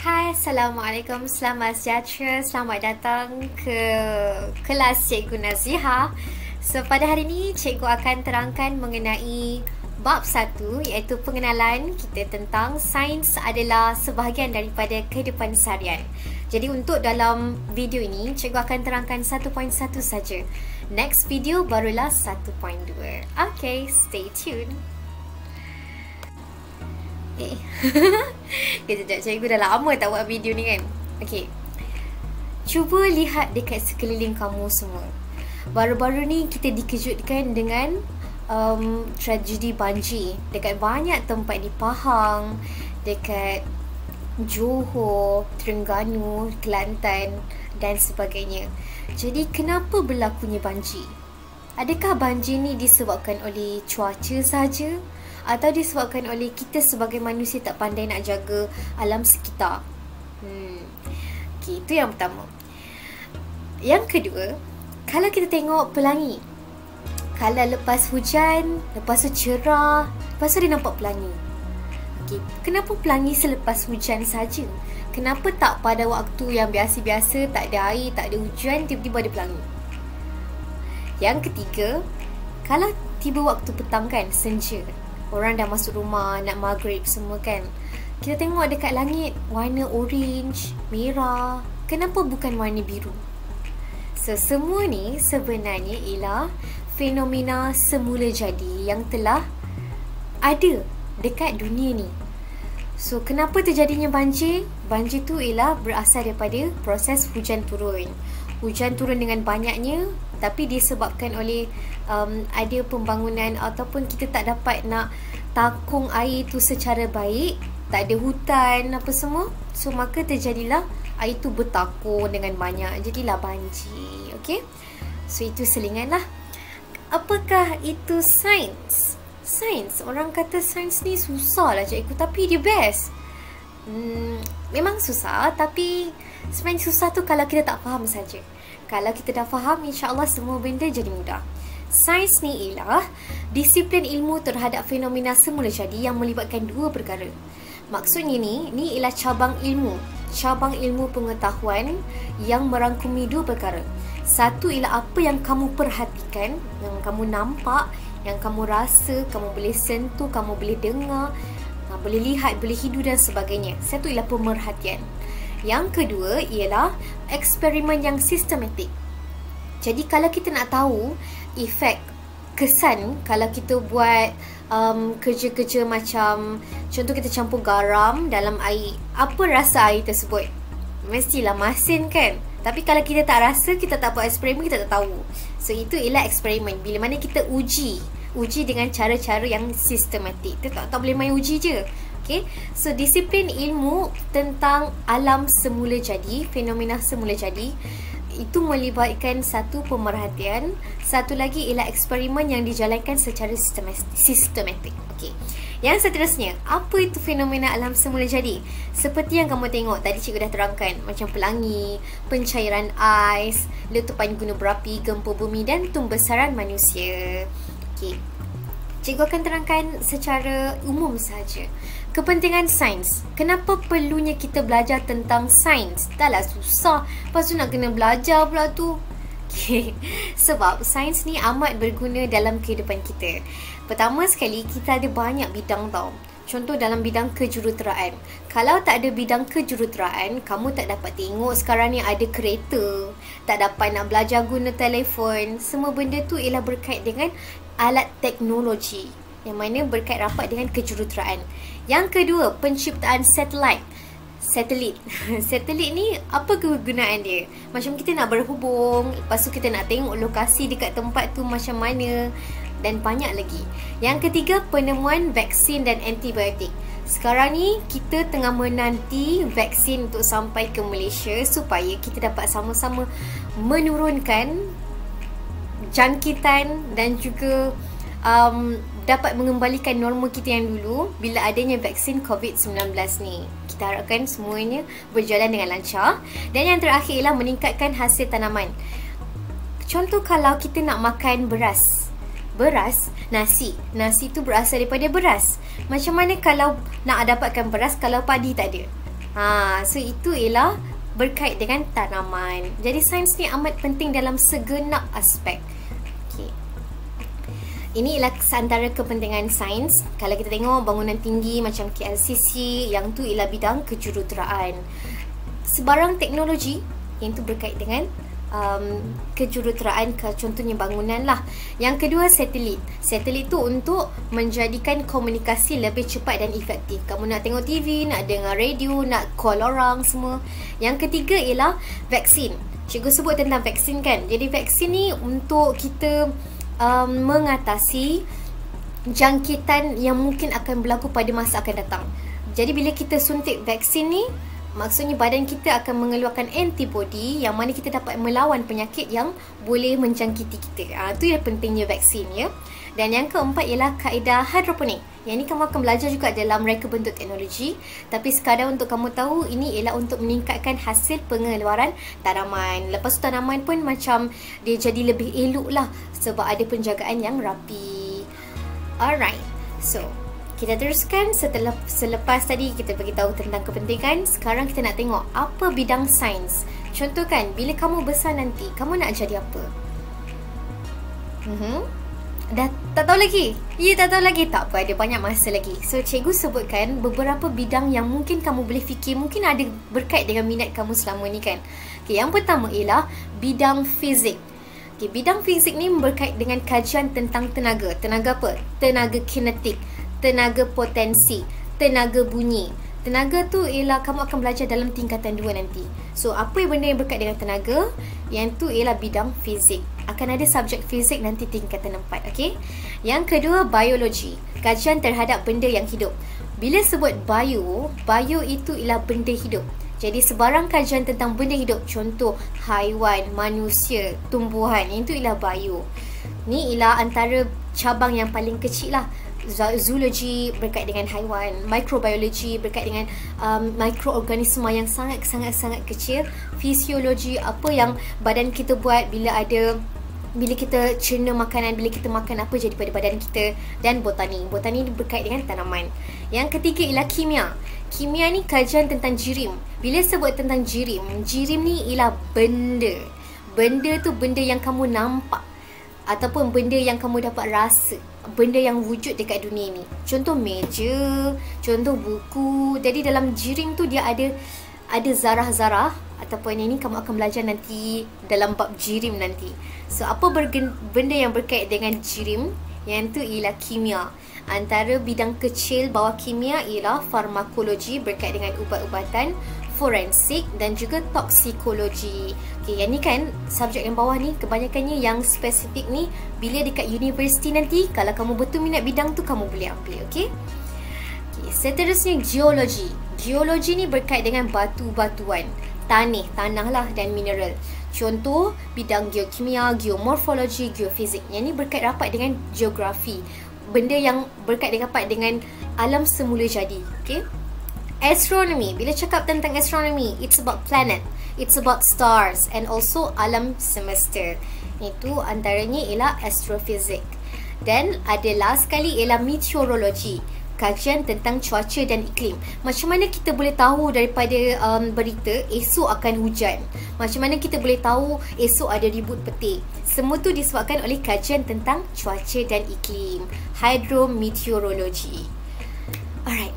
Hai, Assalamualaikum, selamat sejahtera, selamat datang ke kelas Cikgu Naziha. So, pada hari ini, Cikgu akan terangkan mengenai bab 1 iaitu pengenalan kita tentang sains adalah sebahagian daripada kehidupan seharian. Jadi untuk dalam video ini, Cikgu akan terangkan 1.1 saja. Next video barulah 1.2. Okay, stay tuned. Kejap, cikgu dah lama tak buat video ni kan. Okay, cuba lihat dekat sekeliling kamu semua. Baru-baru ni kita dikejutkan dengan tragedi banjir dekat banyak tempat di Pahang, dekat Johor, Terengganu, Kelantan dan sebagainya. Jadi kenapa berlakunya banjir? Adakah banjir ni disebabkan oleh cuaca saja? Atau disebabkan oleh kita sebagai manusia tak pandai nak jaga alam sekitar? Okay, itu yang pertama. Yang kedua, kalau kita tengok pelangi, kalau lepas hujan, lepas tu cerah, lepas tu dia nampak pelangi. Okay, kenapa pelangi selepas hujan saja? Kenapa tak pada waktu yang biasa-biasa, tak ada air, tak ada hujan, tiba-tiba ada pelangi? Yang ketiga, kalau tiba waktu petang kan, senja, orang dah masuk rumah, nak maghrib semua kan, kita tengok dekat langit warna orange, merah. Kenapa bukan warna biru? So, semua ni sebenarnya ialah fenomena semula jadi yang telah ada dekat dunia ni. So, kenapa terjadinya banjir? Banjir tu ialah berasal daripada proses hujan turun. Hujan turun dengan banyaknya, tapi disebabkan oleh ada pembangunan ataupun kita tak dapat nak takung air tu secara baik, tak ada hutan apa semua. So maka terjadilah air tu bertakung dengan banyak, jadilah banjir. Okay, so itu selingan lah. Apakah itu sains? Sains, orang kata sains ni susah lah cikgu, tapi dia best. Memang susah, tapi sebenarnya susah tu kalau kita tak faham saja. Kalau kita dah faham, insya-Allah semua benda jadi mudah. Sains ni ialah disiplin ilmu terhadap fenomena semula jadi yang melibatkan dua perkara. Maksudnya ni ialah cabang ilmu pengetahuan yang merangkumi dua perkara. Satu ialah apa yang kamu perhatikan, yang kamu nampak, yang kamu rasa, kamu boleh sentuh, kamu boleh dengar, boleh lihat, boleh hidu dan sebagainya. Satu ialah pemerhatian. Yang kedua ialah eksperimen yang sistematik. Jadi kalau kita nak tahu efek kesan kalau kita buat kerja-kerja macam contoh kita campur garam dalam air, apa rasa air tersebut? Mestilah masin kan? Tapi kalau kita tak rasa, kita tak buat eksperimen, kita tak tahu. So itu ialah eksperimen. Bila mana kita uji dengan cara-cara yang sistematik. Kita tak boleh main uji je. Okay, so disiplin ilmu tentang alam semula jadi, fenomena semula jadi, itu melibatkan satu pemerhatian, satu lagi ialah eksperimen yang dijalankan secara sistematik. Okay, yang seterusnya, apa itu fenomena alam semula jadi? Seperti yang kamu tengok tadi, cikgu dah terangkan, macam pelangi, pencairan ais, letupan gunung berapi, gempa bumi dan tumbesaran manusia. Okay, cikgu akan terangkan secara umum saja. Kepentingan sains. Kenapa perlunya kita belajar tentang sains? Dahlah susah, lepas tu nak kena belajar pula tu. Okay. Sebab sains ni amat berguna dalam kehidupan kita. Pertama sekali, kita ada banyak bidang tau. Contoh dalam bidang kejuruteraan. Kalau tak ada bidang kejuruteraan, kamu tak dapat tengok sekarang ni ada kereta, tak dapat nak belajar guna telefon. Semua benda tu ialah berkait dengan alat teknologi, yang mana berkait rapat dengan kejuruteraan. Yang kedua, penciptaan satelit. Satelit ni apa kegunaan dia? Macam kita nak berhubung, lepas tu kita nak tengok lokasi dekat tempat tu macam mana, dan banyak lagi. Yang ketiga, penemuan vaksin dan antibiotik. Sekarang ni kita tengah menanti vaksin untuk sampai ke Malaysia supaya kita dapat sama-sama menurunkan jangkitan dan juga dapat mengembalikan norma kita yang dulu bila adanya vaksin COVID-19 ni. Kita harapkan semuanya berjalan dengan lancar. Dan yang terakhir ialah meningkatkan hasil tanaman. Contoh kalau kita nak makan beras, nasi tu berasal daripada beras. Macam mana kalau nak dapatkan beras kalau padi tak ada? So itu ialah berkait dengan tanaman. Jadi sains ni amat penting dalam segenap aspek. Okay. Ini ialah antara kepentingan sains. Kalau kita tengok bangunan tinggi macam KLCC, yang tu ialah bidang kejuruteraan. Sebarang teknologi yang tu berkait dengan kejuruteraan, contohnya bangunan lah. Yang kedua, satelit. Satelit tu untuk menjadikan komunikasi lebih cepat dan efektif. Kamu nak tengok TV, nak dengar radio, nak call orang semua. Yang ketiga ialah vaksin. Cikgu sebut tentang vaksin kan. Jadi vaksin ni untuk kita mengatasi jangkitan yang mungkin akan berlaku pada masa akan datang. Jadi bila kita suntik vaksin ni, maksudnya badan kita akan mengeluarkan antibody yang mana kita dapat melawan penyakit yang boleh menjangkiti kita. Itu yang pentingnya vaksin ya. Dan yang keempat ialah kaedah hidroponik. Yang ni kamu akan belajar juga dalam reka bentuk teknologi. Tapi sekadar untuk kamu tahu, ini ialah untuk meningkatkan hasil pengeluaran tanaman. Lepas tu tanaman pun macam dia jadi lebih elok lah sebab ada penjagaan yang rapi. Alright, so kita teruskan selepas tadi kita beritahu tentang kepentingan. Sekarang kita nak tengok apa bidang sains. Contoh kan, bila kamu besar nanti, kamu nak jadi apa? Dah tak tahu lagi? Ya, tak tahu lagi. Tak apa, ada banyak masa lagi. So, cikgu sebutkan beberapa bidang yang mungkin kamu boleh fikir, mungkin ada berkait dengan minat kamu selama ni kan. Okay, yang pertama ialah bidang fizik. Okay, bidang fizik ni berkait dengan kajian tentang tenaga. Tenaga apa? Tenaga kinetik, tenaga potensi, tenaga bunyi. Tenaga tu ialah kamu akan belajar dalam tingkatan 2 nanti. So, apa yang benda yang berkait dengan tenaga? Yang tu ialah bidang fizik. Akan ada subjek fizik nanti tingkatan 4, okey? Yang kedua, biologi. Kajian terhadap benda yang hidup. Bila sebut bio itu ialah benda hidup. Jadi, sebarang kajian tentang benda hidup, contoh haiwan, manusia, tumbuhan, itu ialah bio. Ni ialah antara cabang yang paling kecil lah. Zoologi berkait dengan haiwan, microbiology berkait dengan mikroorganisma yang sangat kecil, fisiologi apa yang badan kita buat bila kita cerna makanan, bila kita makan apa jadi pada badan kita, dan botani berkait dengan tanaman. Yang ketiga ialah kimia. Kimia ni kajian tentang jirim. Bila sebut tentang jirim ni ialah benda tu benda yang kamu nampak ataupun benda yang kamu dapat rasa, benda yang wujud dekat dunia ni. Contoh meja, contoh buku. Jadi dalam jirim tu dia ada zarah-zarah ataupun ini kamu akan belajar nanti dalam bab jirim nanti. So apa benda yang berkait dengan jirim? Yang tu ialah kimia. Antara bidang kecil bawah kimia ialah farmakologi berkait dengan ubat-ubatan, forensik dan juga toksikologi. Okay, yang ni kan subjek yang bawah ni kebanyakannya yang spesifik ni bila dekat universiti nanti kalau kamu betul minat bidang tu kamu boleh ambil, okey? Okay, seterusnya geologi. Geologi ni berkait dengan batu-batuan, tanah lah dan mineral. Contoh bidang geokimia, geomorfologi, geofizik. Yang ni berkait rapat dengan geografi. Benda yang berkait rapat dengan alam semula jadi, okey? Astronomy. Bila cakap tentang astronomy, it's about planet, it's about stars and also alam semesta. Itu antaranya ialah astrofizik. Dan ada last sekali ialah meteorologi. Kajian tentang cuaca dan iklim. Macam mana kita boleh tahu daripada berita esok akan hujan? Macam mana kita boleh tahu esok ada ribut petir? Semua tu disebabkan oleh kajian tentang cuaca dan iklim. Hydrometeorologi. Alright.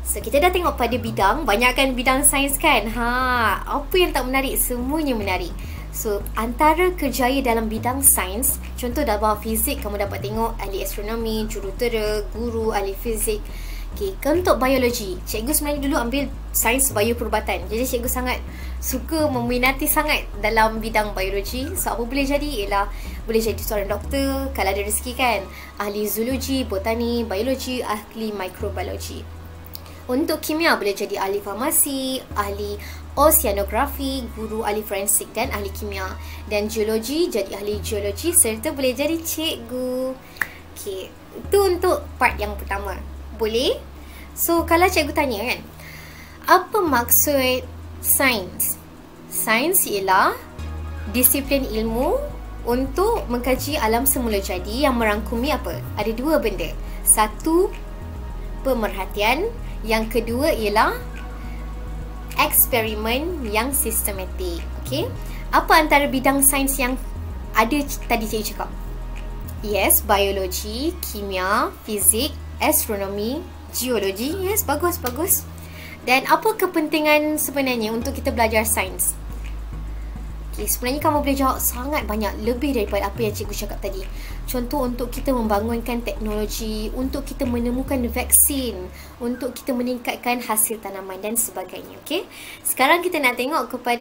So, kita dah tengok pada bidang, banyakkan bidang sains kan? Apa yang tak menarik? Semuanya menarik. So, antara kerjaya dalam bidang sains, contoh dalam bawah fizik, kamu dapat tengok ahli astronomi, jurutera, guru, ahli fizik. Okay, untuk biologi, cikgu sebenarnya dulu ambil sains bioperubatan. Jadi, cikgu sangat suka meminati sangat dalam bidang biologi. So, apa boleh jadi? Ialah boleh jadi seorang doktor, kalau ada rezeki kan. Ahli zoologi, botani, biologi, ahli mikrobiologi. Untuk kimia boleh jadi ahli farmasi, ahli oceanografi, guru ahli forensik dan ahli kimia. Dan geologi jadi ahli geologi serta boleh jadi cikgu. Okay, itu untuk part yang pertama. Boleh? So, kalau cikgu tanya kan, apa maksud sains? Sains ialah disiplin ilmu untuk mengkaji alam semula jadi yang merangkumi apa? Ada dua benda. Satu, pemerhatian. Yang kedua ialah eksperimen yang sistematik. Okay, apa antara bidang sains yang ada tadi cikgu cakap? Yes, biologi, kimia, fizik, astronomi, geologi. Yes, bagus. Dan apa kepentingan sebenarnya untuk kita belajar sains? Okay, sebenarnya kamu boleh jawab sangat banyak, lebih daripada apa yang cikgu cakap tadi. Contoh, untuk kita membangunkan teknologi, untuk kita menemukan vaksin, untuk kita meningkatkan hasil tanaman dan sebagainya. Okay, sekarang kita nak tengok kepada